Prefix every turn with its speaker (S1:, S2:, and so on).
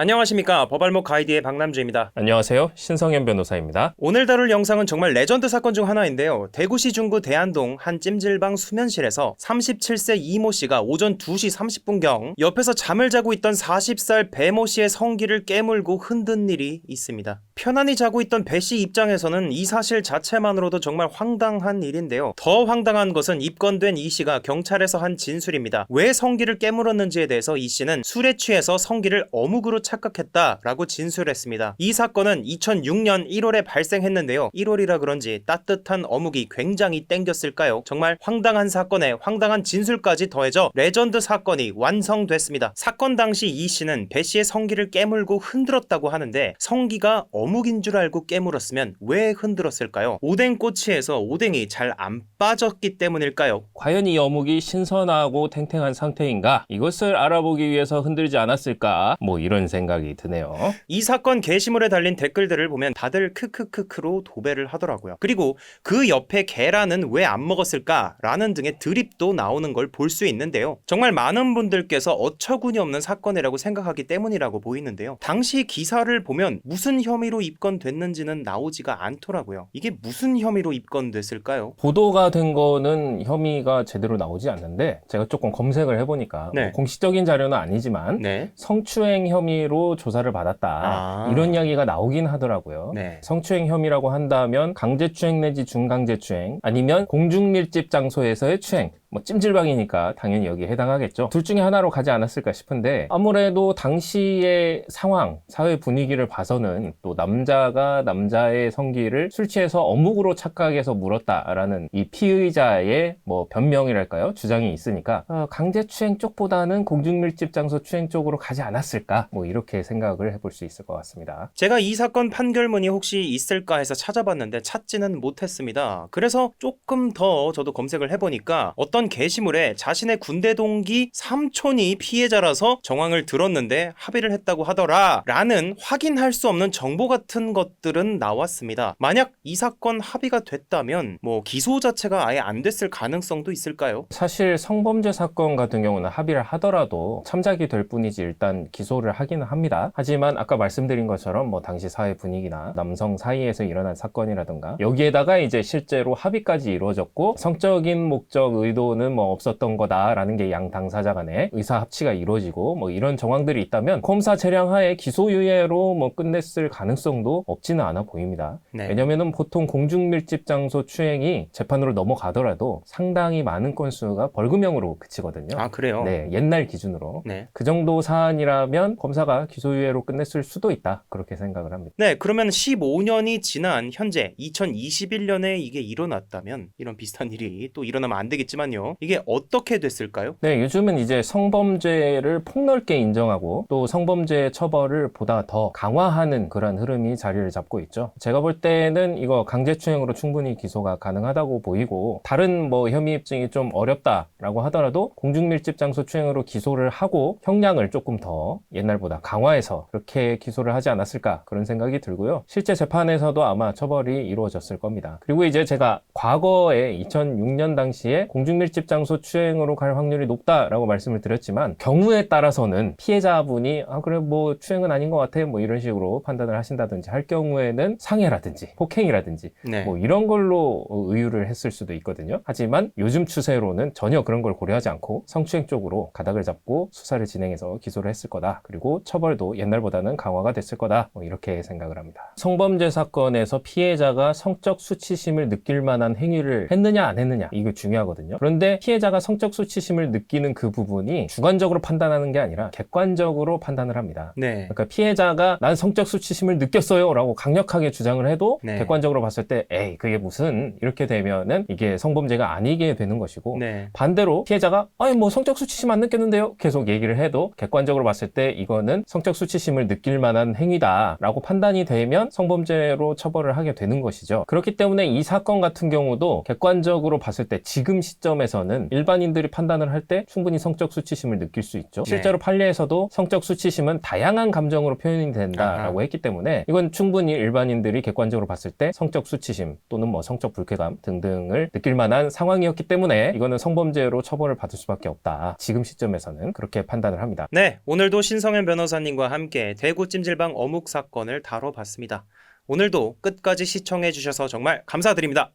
S1: 안녕하십니까. 법알목 가이드의 박남주입니다.
S2: 안녕하세요. 신성현 변호사입니다.
S1: 오늘 다룰 영상은 정말 레전드 사건 중 하나인데요. 대구시 중구 대안동 한 찜질방 수면실에서 37세 이모 씨가 오전 2시 30분경 옆에서 잠을 자고 있던 40살 배모 씨의 성기를 깨물고 흔든 일이 있습니다. 편안히 자고 있던 배 씨 입장에서는 이 사실 자체만으로도 정말 황당한 일인데요. 더 황당한 것은 입건된 이 씨가 경찰에서 한 진술입니다. 왜 성기를 깨물었는지에 대해서 이 씨는 술에 취해서 성기를 어묵으로 착각했다라고 진술했습니다. 이 사건은 2006년 1월에 발생했는데요. 1월이라 그런지 따뜻한 어묵이 굉장히 땡겼을까요? 정말 황당한 사건에 황당한 진술까지 더해져 레전드 사건이 완성됐습니다. 사건 당시 이 씨는 배 씨의 성기를 깨물고 흔들었다고 하는데 성기가 어묵인 줄 알고 깨물었으면 왜 흔들었을까요? 오뎅꼬치에서 오뎅이 잘 안 빠졌기 때문일까요?
S2: 과연 이 어묵이 신선하고 탱탱한 상태인가? 이것을 알아보기 위해서 흔들지 않았을까? 이런 생각이 드네요.
S1: 이 사건 게시물에 달린 댓글들을 보면 다들 크크크크로 도배를 하더라고요. 그리고 그 옆에 계란은 왜 안 먹었을까? 라는 등의 드립도 나오는 걸 볼 수 있는데요. 정말 많은 분들께서 어처구니 없는 사건이라고 생각하기 때문이라고 보이는데요. 당시 기사를 보면 무슨 혐의로 입건됐는지는 나오지가 않더라고요. 이게 무슨 혐의로 입건됐을까요?
S2: 보도가 된 거는 혐의가 제대로 나오지 않는데 제가 조금 검색을 해보니까
S1: 네.
S2: 공식적인 자료는 아니지만
S1: 네.
S2: 성추행 혐의로 조사를 받았다. 이런 이야기가 나오긴 하더라고요.
S1: 네.
S2: 성추행 혐의라고 한다면 강제추행 내지 중강제추행 아니면 공중밀집 장소에서의 추행 찜질방이니까 당연히 여기에 해당하겠죠. 둘 중에 하나로 가지 않았을까 싶은데 아무래도 당시의 상황, 사회 분위기를 봐서는 또 남자가 남자의 성기를 술 취해서 어묵으로 착각해서 물었다라는 이 피의자의 변명이랄까요? 주장이 있으니까 강제추행 쪽보다는 공중밀집 장소 추행 쪽으로 가지 않았을까? 이렇게 생각을 해볼 수 있을 것 같습니다.
S1: 제가 이 사건 판결문이 혹시 있을까 해서 찾아봤는데 찾지는 못했습니다. 그래서 조금 더 저도 검색을 해보니까 어떤 게시물에 자신의 군대 동기 삼촌이 피해자라서 정황을 들었는데 합의를 했다고 하더라 라는 확인할 수 없는 정보 같은 것들은 나왔습니다. 만약 이 사건 합의가 됐다면 기소 자체가 아예 안 됐을 가능성도 있을까요?
S2: 사실 성범죄 사건 같은 경우는 합의를 하더라도 참작이 될 뿐이지 일단 기소를 하기는 합니다. 하지만 아까 말씀드린 것처럼 당시 사회 분위기나 남성 사이에서 일어난 사건이라든가 여기에다가 이제 실제로 합의까지 이루어졌고 성적인 목적 의도는 없었던 거다라는 게 양 당사자 간의 의사 합치가 이루어지고 이런 정황들이 있다면 검사 재량하에 기소유예로 끝냈을 가능성도 없지는 않아 보입니다.
S1: 네.
S2: 왜냐면은 보통 공중밀집 장소 추행이 재판으로 넘어가더라도 상당히 많은 건수가 벌금형으로 그치거든요.
S1: 아, 그래요?
S2: 네, 옛날 기준으로.
S1: 네.
S2: 그 정도 사안이라면 검사가 기소유예로 끝냈을 수도 있다. 그렇게 생각을 합니다.
S1: 네, 그러면 15년이 지난 현재 2021년에 이게 일어났다면 이런 비슷한 일이 또 일어나면 안 되겠지만요. 이게 어떻게 됐을까요?
S2: 네, 요즘은 이제 성범죄를 폭넓게 인정하고 또 성범죄 처벌을 보다 더 강화하는 그런 흐름이 자리를 잡고 있죠. 제가 볼 때는 이거 강제추행으로 충분히 기소가 가능하다고 보이고 다른 혐의 입증이 좀 어렵다라고 하더라도 공중밀집 장소 추행으로 기소를 하고 형량을 조금 더 옛날보다 강화해서 그렇게 기소를 하지 않았을까 그런 생각이 들고요. 실제 재판에서도 아마 처벌이 이루어졌을 겁니다. 그리고 이제 제가 과거에 2006년 당시에 공중밀집 장소 추행으로 갈 확률이 높다라고 말씀을 드렸지만 경우에 따라서는 피해자분이 그래 추행은 아닌 것 같아 이런 식으로 판단을 하신다든지 할 경우에는 상해라든지 폭행이라든지
S1: 네.
S2: 이런 걸로 의유를 했을 수도 있거든요. 하지만 요즘 추세로는 전혀 그런 걸 고려하지 않고 성추행 쪽으로 가닥을 잡고 수사를 진행해서 기소를 했을 거다. 그리고 처벌도 옛날보다는 강화가 됐을 거다. 이렇게 생각을 합니다. 성범죄 사건에서 피해자가 성적 수치심을 느낄 만한 행위를 했느냐 안 했느냐 이거 중요하거든요. 그런데 피해자가 성적 수치심을 느끼는 그 부분이 주관적으로 판단하는 게 아니라 객관적으로 판단을 합니다.
S1: 네.
S2: 그러니까 피해자가 난 성적 수치심을 느꼈어요 라고 강력하게 주장을 해도
S1: 네.
S2: 객관적으로 봤을 때 에이 그게 무슨 이렇게 되면은 이게 성범죄가 아니게 되는 것이고
S1: 네.
S2: 반대로 피해자가 성적 수치심 안 느꼈는데요 계속 얘기를 해도 객관적으로 봤을 때 이거는 성적 수치심을 느낄 만한 행위다 라고 판단이 되면 성범죄로 처벌을 하게 되는 것이죠. 그렇기 때문에 이 사건 같은 경우도 객관적으로 봤을 때 지금 시점에 시점에서는 일반인들이 판단을 할 때 충분히 성적 수치심을 느낄 수 있죠.
S1: 네.
S2: 실제로 판례에서도 성적 수치심은 다양한 감정으로 표현이 된다라고
S1: 아하.
S2: 했기 때문에 이건 충분히 일반인들이 객관적으로 봤을 때 성적 수치심 또는 뭐 성적 불쾌감 등등을 느낄 만한 상황이었기 때문에 이거는 성범죄로 처벌을 받을 수밖에 없다. 지금 시점에서는 그렇게 판단을 합니다.
S1: 네, 오늘도 신성현 변호사님과 함께 대구 찜질방 어묵 사건을 다뤄봤습니다. 오늘도 끝까지 시청해주셔서 정말 감사드립니다.